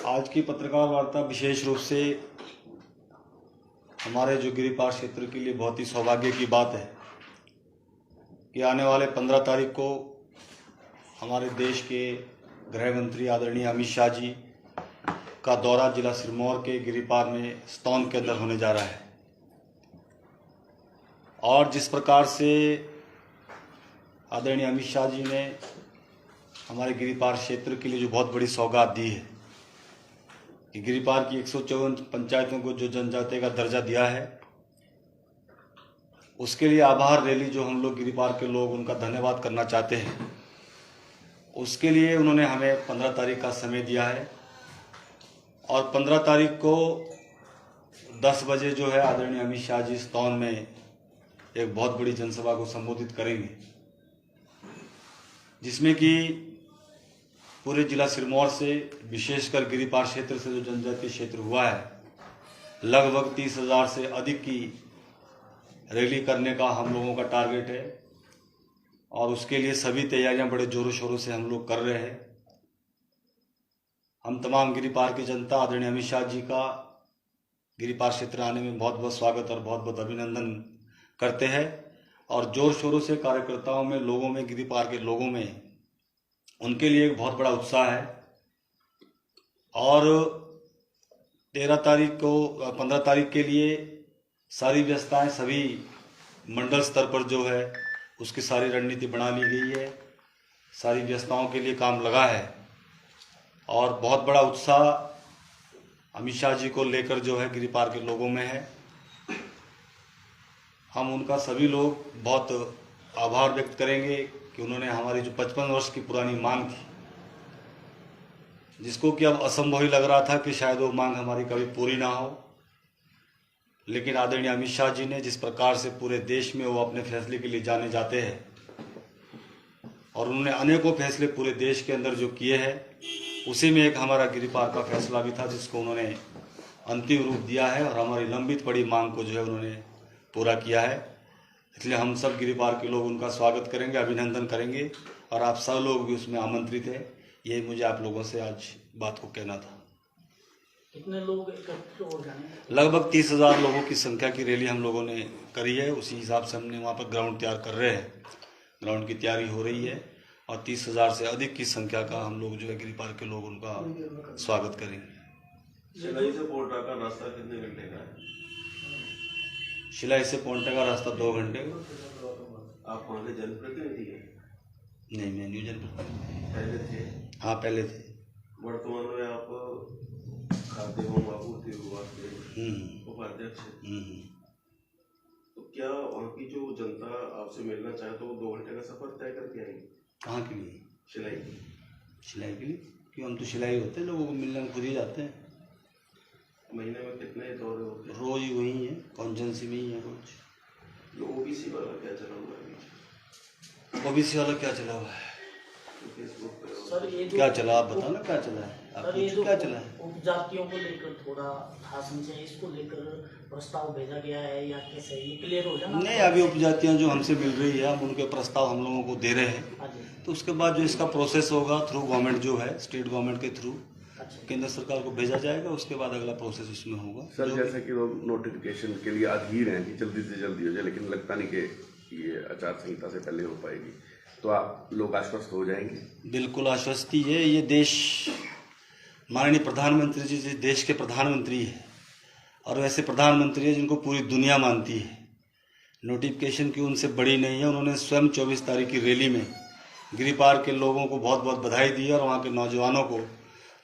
आज की पत्रकार वार्ता विशेष रूप से हमारे जो गिरिपार क्षेत्र के लिए बहुत ही सौभाग्य की बात है कि आने वाले 15 तारीख को हमारे देश के गृह मंत्री आदरणीय अमित शाह जी का दौरा जिला सिरमौर के गिरिपार में स्तौन के अंदर होने जा रहा है। और जिस प्रकार से आदरणीय अमित शाह जी ने हमारे गिरिपार क्षेत्र के लिए जो बहुत बड़ी सौगात दी है कि गिरिपार की 154 पंचायतों को जो जनजाति का दर्जा दिया है, उसके लिए आभार रैली जो हम लोग गिरिपार के लोग उनका धन्यवाद करना चाहते हैं, उसके लिए उन्होंने हमें 15 तारीख का समय दिया है। और 15 तारीख को 10 बजे जो है आदरणीय अमित शाह जी स्तौन में एक बहुत बड़ी जनसभा को संबोधित करेंगे, जिसमें कि पूरे जिला सिरमौर से विशेषकर गिरिपार क्षेत्र से जो जनजातीय क्षेत्र हुआ है, लगभग 30,000 से अधिक की रैली करने का हम लोगों का टारगेट है। और उसके लिए सभी तैयारियां बड़े जोरों शोरों से हम लोग कर रहे हैं। हम तमाम गिरिपार की जनता आदरणीय अमित शाह जी का गिरिपार क्षेत्र आने में बहुत बहुत स्वागत और बहुत बहुत अभिनंदन करते हैं। और जोर शोरों से कार्यकर्ताओं में, लोगों में, गिरिपार के लोगों में उनके लिए एक बहुत बड़ा उत्साह है। और 15 तारीख के लिए सारी व्यवस्थाएं सभी मंडल स्तर पर जो है उसकी सारी रणनीति बना ली गई है, सारी व्यवस्थाओं के लिए काम लगा है। और बहुत बड़ा उत्साह अमित शाह जी को लेकर जो है गिरिपार के लोगों में है। हम उनका सभी लोग बहुत आभार व्यक्त करेंगे कि उन्होंने हमारी जो 55 वर्ष की पुरानी मांग थी, जिसको कि अब असंभव ही लग रहा था कि शायद वो मांग हमारी कभी पूरी ना हो, लेकिन आदरणीय अमित शाह जी ने जिस प्रकार से पूरे देश में वो अपने फैसले के लिए जाने जाते हैं और उन्होंने अनेकों फैसले पूरे देश के अंदर जो किए हैं, उसी में एक हमारा गिरिपार का फैसला भी था, जिसको उन्होंने अंतिम रूप दिया है और हमारी लंबित पड़ी मांग को जो है उन्होंने पूरा किया है। इसलिए हम सब गिरिपार के लोग उनका स्वागत करेंगे, अभिनंदन करेंगे और आप सब लोग भी उसमें आमंत्रित हैं। यही मुझे आप लोगों से आज बात को कहना था। कितने लोग एकत्र हो जाएंगे? लगभग 30,000 लोगों की संख्या की रैली हम लोगों ने करी है। उसी हिसाब से हमने वहाँ पर ग्राउंड तैयार कर रहे हैं, ग्राउंड की तैयारी हो रही है और 30,000 से अधिक की संख्या का हम लोग जो है गिरिपार के लोग उनका स्वागत करेंगे। शिलाई से पोर्टा का रास्ता कितने घंटे का है? शिलाई से पोंटा का रास्ता 2 घंटे। आप वहाँ के जनप्रतिनिधि हैं? नहीं, मैं न्यू जनप्रतिनिधि पहले थे? हाँ, पहले थे। वर्तमान में आप खाद्य एवं आपूर्ति विभाग के उपाध्यक्ष हैं। तो क्या वहाँ की जो जनता आपसे मिलना चाहे तो वो 2 घंटे का सफर तय करके आएंगे? कहाँ के लिए? शिलाई की। सिलाई के लिए? क्यों, हम तो सिलाई होते हैं, लोगों को मिलने खुद ही जाते हैं। महीने में कितने दौरे होते हैं? रोज ही वही है, कॉन्जेंसी में ही है रोज। ये ओबीसी वाला क्या चला हुआ है? ओबीसी वाला क्या चला हुआ है? फेसबुक पे सर ये जो क्या चला, आप बताओ ना क्या चला है, आप सर ये पूछो जो क्या चला है। उपजातियों को लेकर थोड़ा शासन से इसको लेकर प्रस्ताव भेजा गया है या कैसे, ये क्लियर हो जाना? नहीं, अभी उपजातियां जो हमसे मिल रही है, हम उनके प्रस्ताव हम लोगों को दे रहे हैं। हाँ जी। तो उसके बाद जो इसका प्रोसेस होगा थ्रू गवर्नमेंट जो है, स्टेट गवर्नमेंट के थ्रू अच्छा। केंद्र सरकार को भेजा जाएगा। उसके बाद अगला प्रोसेस इसमें होगा। सर, जैसे कि लोग नोटिफिकेशन के लिए अधीर हैं कि जल्दी से जल्दी हो जाए, लेकिन लगता नहीं कि ये आचार संहिता से पहले हो पाएगी, तो आप लोग आश्वस्त हो जाएंगे? बिल्कुल आश्वस्ति है। ये देश, माननीय प्रधानमंत्री जी देश के प्रधानमंत्री है और वैसे प्रधानमंत्री है जिनको पूरी दुनिया मानती है। नोटिफिकेशन की उनसे बड़ी नहीं है। उन्होंने स्वयं 24 तारीख की रैली में गिरिपार के लोगों को बहुत बहुत बधाई दी और वहाँ के नौजवानों को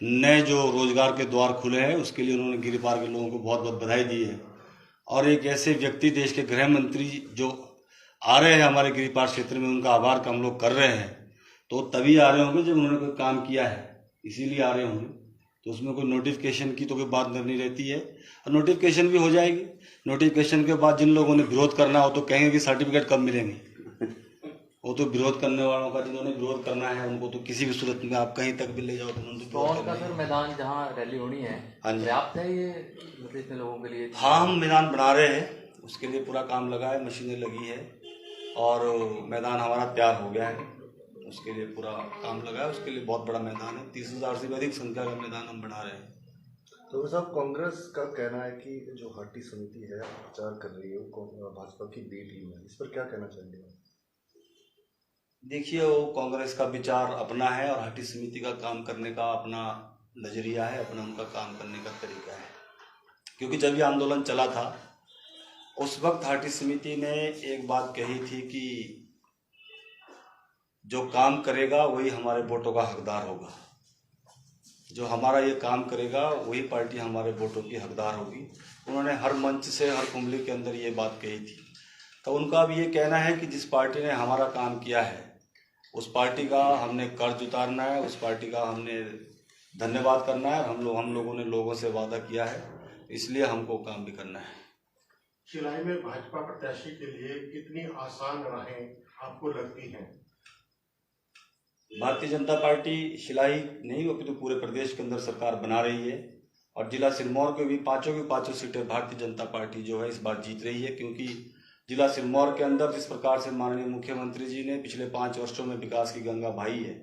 नए जो रोजगार के द्वार खुले हैं उसके लिए उन्होंने गिरिपार के लोगों को बहुत बहुत बधाई दी है। और एक ऐसे व्यक्ति, देश के गृह मंत्री जो आ रहे हैं हमारे गिरिपार क्षेत्र में, उनका आभार का हम लोग कर रहे हैं। तो तभी आ रहे होंगे जब उन्होंने कोई काम किया है, इसीलिए आ रहे होंगे। तो उसमें कोई नोटिफिकेशन की तो कोई बात नहीं रहती है और नोटिफिकेशन भी हो जाएगी। नोटिफिकेशन के बाद जिन लोगों ने विरोध करना हो तो कहेंगे कि सर्टिफिकेट कब मिलेंगे। वो तो विरोध करने वालों का, जिन्होंने विरोध करना है उनको तो किसी भी सूरत में आप कहीं तक भी ले जाओ तो उन्होंने तो विरोध करना का सर मैदान जहाँ रैली होनी है, हाँ जी, पर्याप्त है ये मतलब इतने लोगों के लिए? हाँ, हम मैदान बना रहे हैं, उसके लिए पूरा काम लगा है, मशीनें लगी है और मैदान हमारा तैयार हो गया है। उसके लिए पूरा काम लगा है। उसके लिए बहुत बड़ा मैदान है, 30,000 से भी अधिक संख्या का मैदान हम बना रहे हैं। तो साहब, कांग्रेस का कहना है कि जो हट्टी समिति है प्रचार कर रही है वो भाजपा की बी टीम है, इस पर क्या कहना चाहेंगे? देखिए, वो कांग्रेस का विचार अपना है और हट्टी समिति का काम करने का अपना नजरिया है, अपना उनका काम करने का तरीका है। क्योंकि जब ये आंदोलन चला था उस वक्त हट्टी समिति ने एक बात कही थी कि जो काम करेगा वही हमारे वोटों का हकदार होगा, जो हमारा ये काम करेगा वही पार्टी हमारे वोटों की हकदार होगी। उन्होंने हर मंच से, हर कुंबली के अंदर ये बात कही थी। तो उनका भी ये कहना है कि जिस पार्टी ने हमारा काम किया है उस पार्टी का हमने कर्ज उतारना है, उस पार्टी का हमने धन्यवाद करना है। हम लोगों ने लोगों से वादा किया है, इसलिए हमको काम भी करना है। शिलाई में भाजपा प्रत्याशी के लिए कितनी आसान राहें आपको लगती हैं? भारतीय जनता पार्टी शिलाई नहीं अपितु पूरे प्रदेश के अंदर सरकार बना रही है और जिला सिरमौर के भी पांचों सीटें भारतीय जनता पार्टी जो है इस बार जीत रही है। क्योंकि जिला सिरमौर के अंदर जिस प्रकार से माननीय मुख्यमंत्री जी ने पिछले 5 वर्षों में विकास की गंगा बहाई है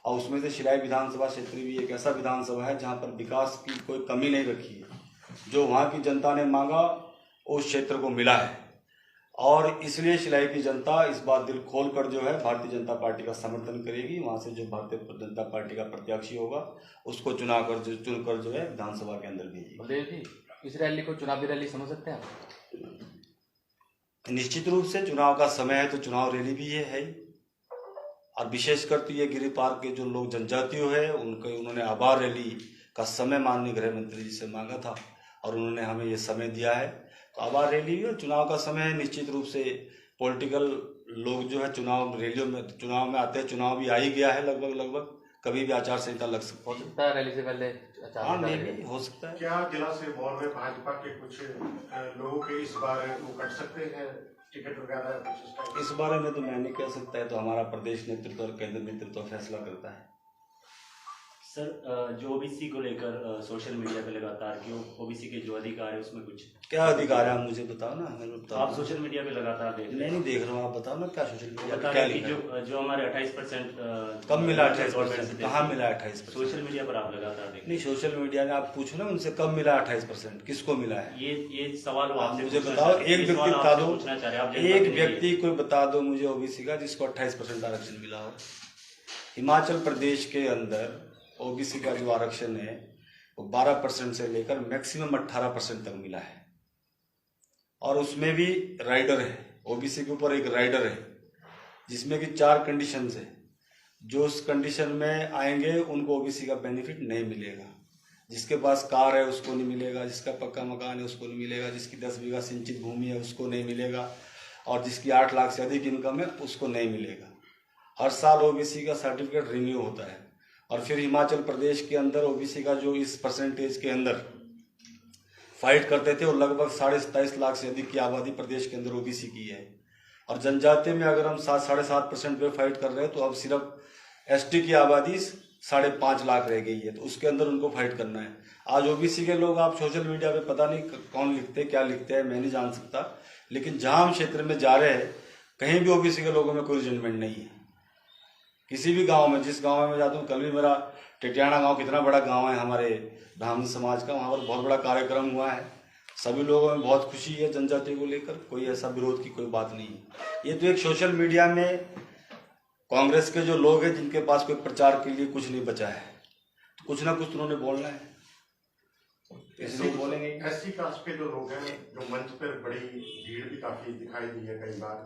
और उसमें से शिलाई विधानसभा क्षेत्र भी एक ऐसा विधानसभा है जहां पर विकास की कोई कमी नहीं रखी है। जो वहां की जनता ने मांगा उस क्षेत्र को मिला है और इसलिए शिलाई की जनता इस बार दिल खोल कर जो है भारतीय जनता पार्टी का समर्थन करेगी। वहां से जो भारतीय जनता पार्टी का प्रत्याशी होगा उसको चुनकर जो है विधानसभा के अंदर भेजेगी। बलदेव जी, इस रैली को चुनावी रैली समझ सकते हैं आप? निश्चित रूप से चुनाव का समय है तो चुनाव रैली भी है ही। और विशेषकर तो ये गिरिपार पार्क के जो लोग जनजातीय है उन्होंने आभार रैली का समय माननीय गृह मंत्री जी से मांगा था और उन्होंने हमें ये समय दिया है। तो आभार रैली और चुनाव का समय है। निश्चित रूप से पॉलिटिकल लोग जो है चुनाव में आते हैं। चुनाव भी आ ही गया है लगभग, कभी भी आचार संहिता लग हो सकता है रैली से पहले हाँ नहीं हो सकता है। क्या जिला सिरमौर में भाजपा के कुछ लोगों के इस बार वो कर सकते हैं टिकट वगैरह कुछ इस टाइप? इस बारे में तो मैं नहीं कह सकता है, तो हमारा प्रदेश नेतृत्व और केंद्र नेतृत्व फैसला करता है। सर, जो ओबीसी को लेकर सोशल मीडिया पे लगातार कि ओबीसी के जो अधिकार है उसमें कुछ क्या अधिकार है आप मुझे बताओ ना। आप सोशल मीडिया पे लगातार देख रहे हैं। नहीं देख रहा हूँ, आप बताओ ना क्या सोशल मीडिया बता क्या रहे हैं लिखा कि जो हमारे 28% कब मिला 28%? कहाँ मिला 28%? सोशल मीडिया पर आप लगातार देख नहीं, सोशल मीडिया ने आप पूछो ना उनसे कब मिला 28%, किसको मिला है? ये सवाल आप मुझे बताओ, एक व्यक्ति बता दो, एक व्यक्ति कोई बता दो मुझे ओबीसी का जिसको 28% आरक्षण मिला हो। हिमाचल प्रदेश के अंदर ओबीसी का जो आरक्षण है वो 12% से लेकर मैक्सिमम 18% तक मिला है और उसमें भी राइडर है। ओबीसी के ऊपर एक राइडर है जिसमें कि 4 कंडीशंस है। जो उस कंडीशन में आएंगे उनको ओबीसी का बेनिफिट नहीं मिलेगा। जिसके पास कार है उसको नहीं मिलेगा, जिसका पक्का मकान है उसको नहीं मिलेगा, जिसकी 10 बीघा सिंचित भूमि है उसको नहीं मिलेगा और जिसकी 8 लाख से अधिक इनकम है उसको नहीं मिलेगा। हर साल ओबीसी का सर्टिफिकेट रिन्यू होता है और फिर हिमाचल प्रदेश के अंदर ओबीसी का जो इस परसेंटेज के अंदर फाइट करते थे और लगभग 27.5 लाख से अधिक की आबादी प्रदेश के अंदर ओबीसी की है और जनजाति में अगर हम 7.5% पे फाइट कर रहे हैं तो अब सिर्फ एसटी की आबादी 5.5 लाख रह गई है, तो उसके अंदर उनको फाइट करना है। आज ओबीसी के लोग आप सोशल मीडिया पे पता नहीं कौन लिखते क्या लिखते हैं, मैं नहीं जान सकता, लेकिन जहां हम क्षेत्र में जा रहे हैं कहीं भी ओबीसी के लोगों में कोई रिजनमेंट नहीं है। किसी भी गांव में, जिस गांव में मैं जाता हूँ, कल भी मेरा टिटियाना गांव कितना बड़ा गांव है हमारे ब्राह्मण समाज का, वहां पर बहुत बड़ा कार्यक्रम हुआ है। सभी लोगों में बहुत खुशी है जनजाति को लेकर, कोई ऐसा विरोध की कोई बात नहीं है। ये तो एक सोशल मीडिया में कांग्रेस के जो लोग हैं जिनके पास कोई प्रचार के लिए कुछ नहीं बचा है, तो कुछ ना कुछ तो उन्होंने बोलना है, इसलिए बोलेंगे। एससी कास्ट के जो लोग हैं जो मंच पर बड़ी भीड़ भी काफी दिखाई दी है कई बार,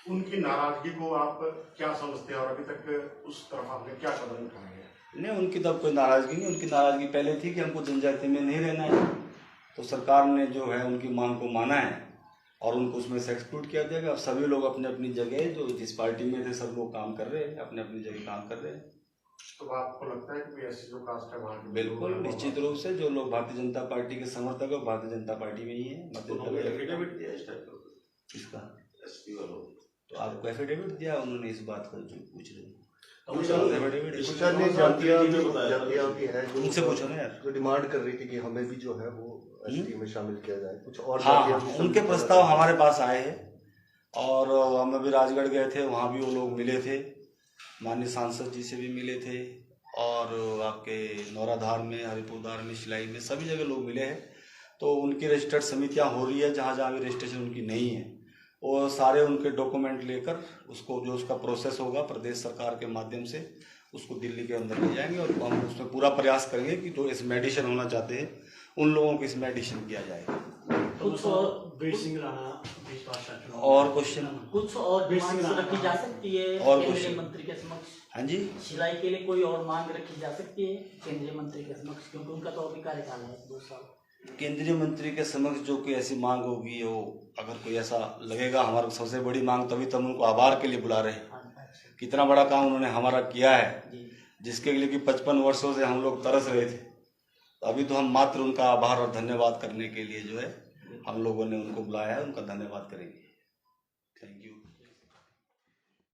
उनकी नाराजगी को आप क्या समझते हैं और अभी तक उस तरफ आपने क्या कदम उठाए हैं? नहीं, उनकी तब कोई नाराजगी नहीं। उनकी नाराजगी पहले थी कि हमको जनजाति में नहीं रहना है, तो सरकार ने जो है उनकी मांग को माना है और उनको उसमें से एक्सक्लूड किया जाएगा। अब सभी लोग अपने अपनी जगह, जो जिस पार्टी में थे सब लोग काम कर रहे हैं, अपने अपनी जगह काम कर रहे हैं। तो आपको लगता है कि ऐसी जो कास्ट है वहाँ के बिल्कुल निश्चित रूप से जो लोग भारतीय जनता पार्टी के समर्थक है भारतीय जनता पार्टी में ही है। एफिडेविट दिया इस टाइप का किसका? एसपी वालों तो आपको एफिडेविट दिया उन्होंने इस बात का जो पूछ रहे हैं, उनसे पूछो ना यार। जो डिमांड कर रही थी कि हमें भी जो है वो एसटी में शामिल किया जाए, कुछ और हाँ, उनके प्रस्ताव हमारे पास आए हैं और हम अभी राजगढ़ गए थे, वहाँ भी वो लोग मिले थे माननीय सांसद जी से भी मिले थे और आपके नौराधार में, हरिपुरधार में, शिलाई में, सभी जगह लोग मिले हैं। तो उनकी रजिस्टर्ड समितियां हो रही है, जहाँ जहाँ भी रजिस्ट्रेशन उनकी नहीं है वो सारे उनके डॉक्यूमेंट लेकर उसको जो उसका प्रोसेस होगा प्रदेश सरकार के माध्यम से उसको दिल्ली के अंदर ले जाएंगे और हम उसमें पूरा प्रयास करेंगे कि जो इसमें एडिशन होना चाहते हैं उन लोगों को इसमें एडिशन किया जाएगा। कुछ और वीर सिंह राणा विश्वास और क्वेश्चन कुछ और मांग रखी जा सकती है और केंद्रीय क्वेश्चन? मंत्री के समक्ष? हाँ जी, सिलाई के लिए कोई और मांग रखी जा सकती है केंद्रीय मंत्री के समक्ष, क्योंकि उनका तो अभी कार्यकाल है 2 साल। केंद्रीय मंत्री के समक्ष जो कोई ऐसी मांग होगी, वो अगर कोई ऐसा लगेगा, हमारी सबसे बड़ी मांग, तभी तो हम उनको आभार के लिए बुला रहे हैं। अच्छा। कितना बड़ा काम उन्होंने हमारा किया है, जी। जिसके लिए कि 55 वर्षों से हम लोग तरस रहे थे। अभी तो हम मात्र उनका आभार और धन्यवाद करने के लिए जो है हम लोगों ने उनको बुलाया है, उनका धन्यवाद करेंगे। Thank you.